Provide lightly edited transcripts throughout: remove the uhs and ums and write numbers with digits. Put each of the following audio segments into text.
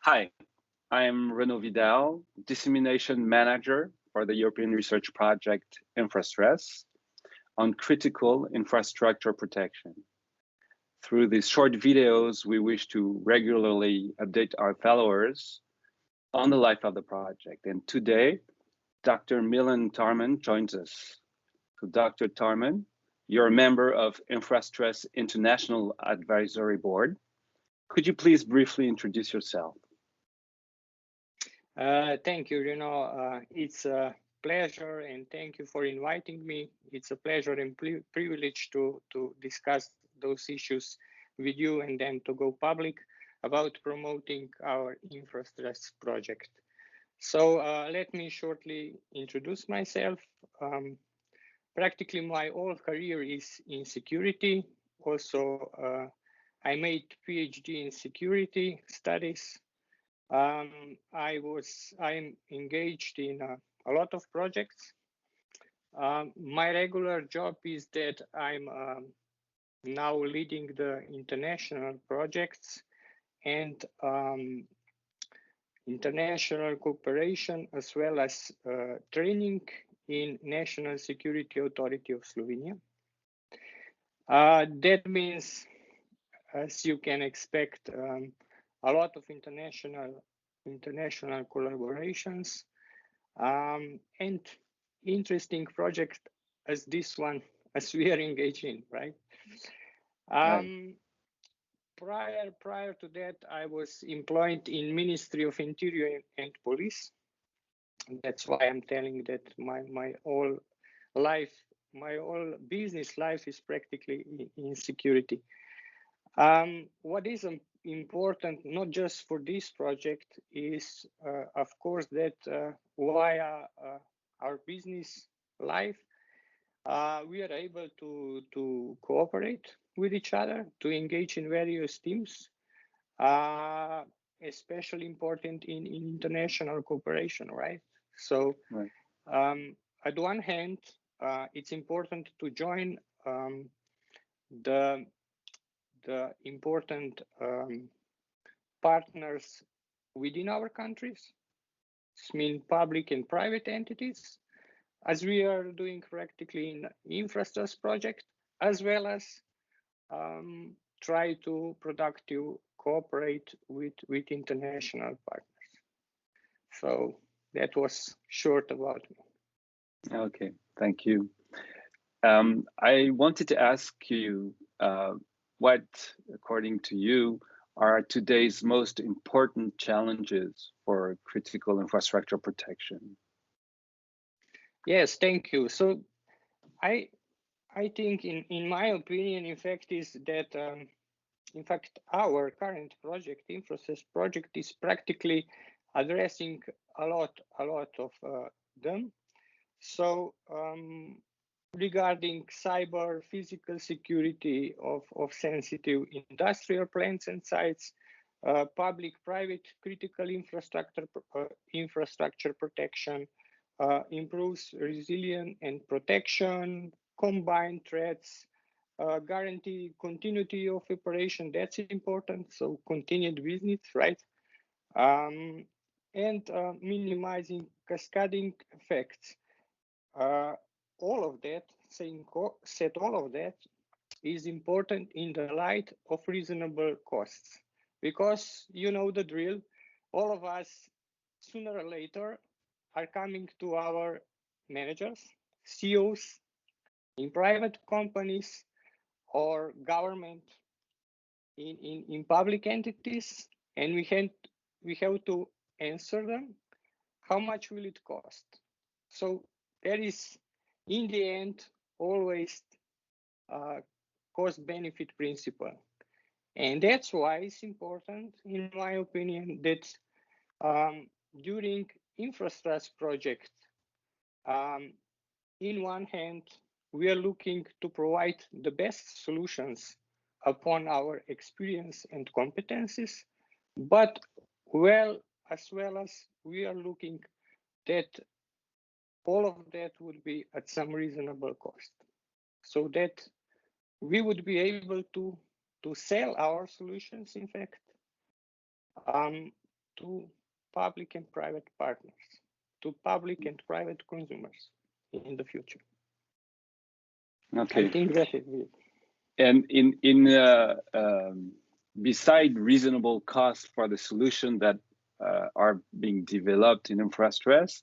Hi, I'm Renaud Vidal, Dissemination Manager for the European Research Project InfraStress on critical infrastructure protection. Through these short videos, we wish to regularly update our followers on the life of the project. And today, Dr. Milan Tarman joins us. So Dr. Tarman, you're a member of InfraStress International Advisory Board. Could you please briefly introduce yourself? Thank you, Reno. It's a pleasure and thank you for inviting me. It's a pleasure and privilege to discuss those issues with you and then to go public about promoting our InfraStress project. So let me shortly introduce myself. Practically my whole career is in security. Also, I made PhD in security studies. I'm engaged in a lot of projects. My regular job is that I'm now leading the international projects and international cooperation, as well as training in National Security Authority of Slovenia. That means, as you can expect, a lot of international collaborations and interesting projects as this one, as we are engaged in, right? Prior to that, I was employed in Ministry of Interior and Police. That's why I'm telling that my whole life, my whole business life is practically in security. What is important, not just for this project, is of course that via our business life, we are able to cooperate with each other, to engage in various teams, especially important in international cooperation, right? So at one hand, it's important to join the important partners within our countries, mean public and private entities, as we are doing practically in InfraStress project, as well as try to productive cooperate with international partners. So that was short about me. Okay, thank you. I wanted to ask you what, according to you, are today's most important challenges for critical infrastructure protection? Yes, thank you. So I think, in my opinion, in fact, is that in fact our current project, InfraStress project, is practically addressing a lot of them. So regarding cyber physical security of sensitive industrial plants and sites, public-private critical infrastructure protection, improves resilience and protection, combined threats, guarantee continuity of operation. That's important. So continued business, right? And minimizing cascading effects. All of that, all of that is important in the light of reasonable costs, because you know the drill. All of us, sooner or later, are coming to our managers, CEOs in private companies or government in public entities, and we have to answer them. How much will it cost? So there is, in the end, always cost-benefit principle. And that's why it's important, in my opinion, that during InfraStress project, in one hand, we are looking to provide the best solutions upon our experience and competencies, but as well as we are looking that all of that would be at some reasonable cost, so that we would be able to sell our solutions, in fact, to public and private partners, to public and private consumers in the future. Okay. I think that is it. And beside reasonable cost for the solution that are being developed in InfraStress,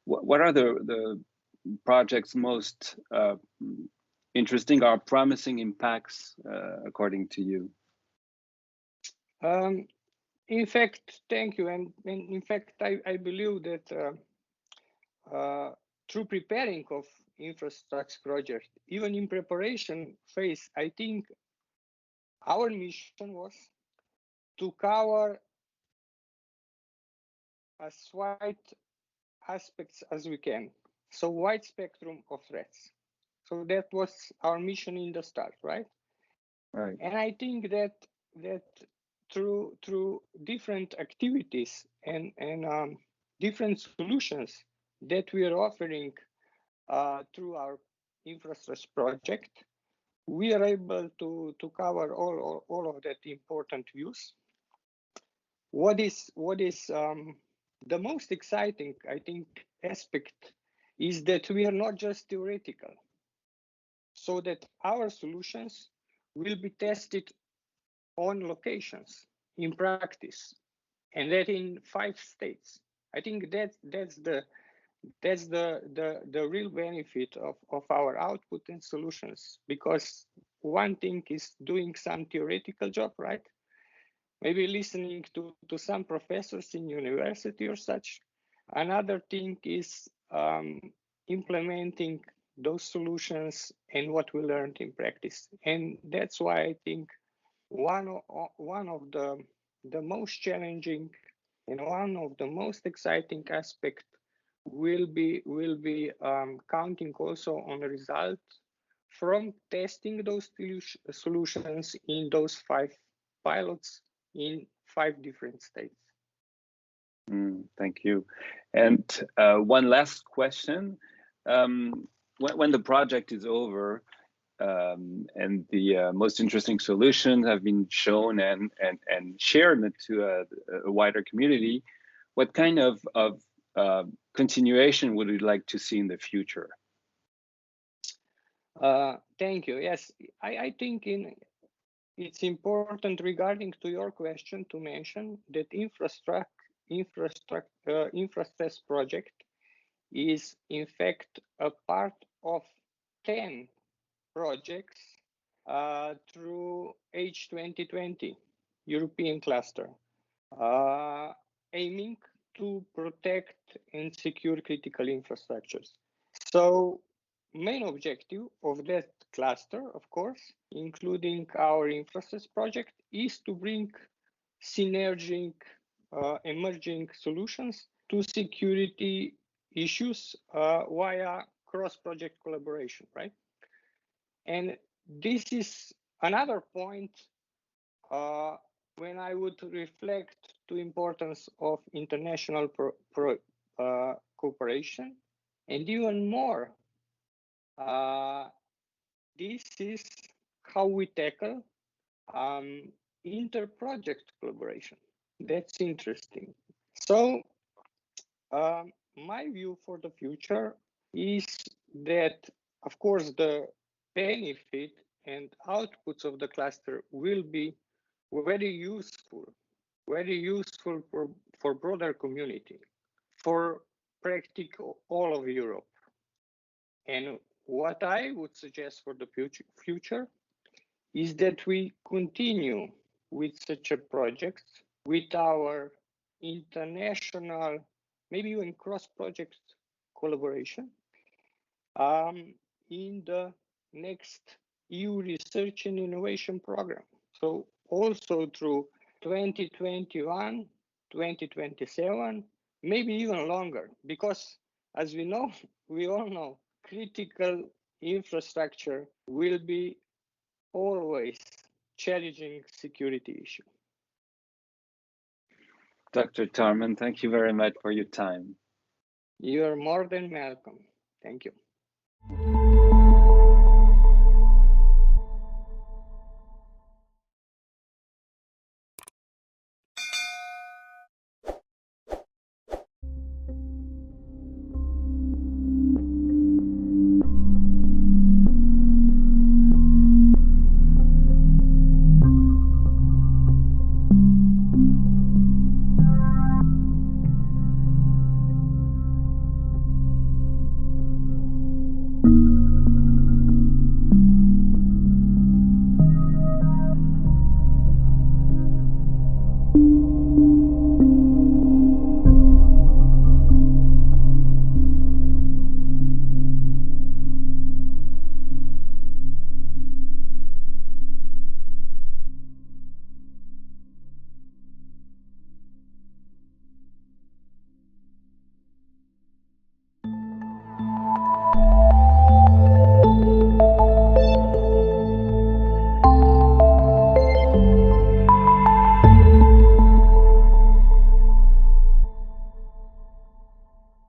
what are the project's most interesting or promising impacts according to you? In fact, thank you. And in fact, I believe that through preparing of infrastructure project, even in preparation phase, I think our mission was to cover as wide aspects as we can. So wide spectrum of threats. So that was our mission in the start, right? Right. And I think that through different activities and different solutions that we are offering through our InfraStress project, we are able to cover all of that important views. What is the most exciting, I think, aspect is that we are not just theoretical, so that our solutions will be tested on locations in practice, and that in 5 states. I think that's the real benefit of our output and solutions, because one thing is doing some theoretical job, right? Maybe listening to some professors in university or such. Another thing is implementing those solutions and what we learned in practice. And that's why I think one of the most challenging and one of the most exciting aspect will be counting also on the result from testing those solutions in those 5 pilots in 5 different states. Thank you. And one last question. When the project is over and the most interesting solutions have been shown and shared to a wider community, what kind of continuation would you like to see in the future? Thank you. Yes, I think it's important regarding to your question to mention that InfraStress project is in fact a part of 10 projects through H2020 European cluster, aiming to protect and secure critical infrastructures. So main objective of that cluster, of course, including our InfraStress project, is to bring synergic emerging solutions to security issues via cross-project collaboration, right? And this is another point when I would reflect the importance of international cooperation, and even more, this is how we tackle inter-project collaboration. That's interesting. So my view for the future is that, of course, the benefit and outputs of the cluster will be very useful for broader community, for practically all of Europe. And what I would suggest for the future is that we continue with such a project with our international, maybe even cross-project collaboration in the next EU Research and Innovation Program. So also through 2021, 2027, maybe even longer, because as we all know, critical infrastructure will be always challenging security issue. Dr. Tarman, thank you very much for your time. You're more than welcome. Thank you.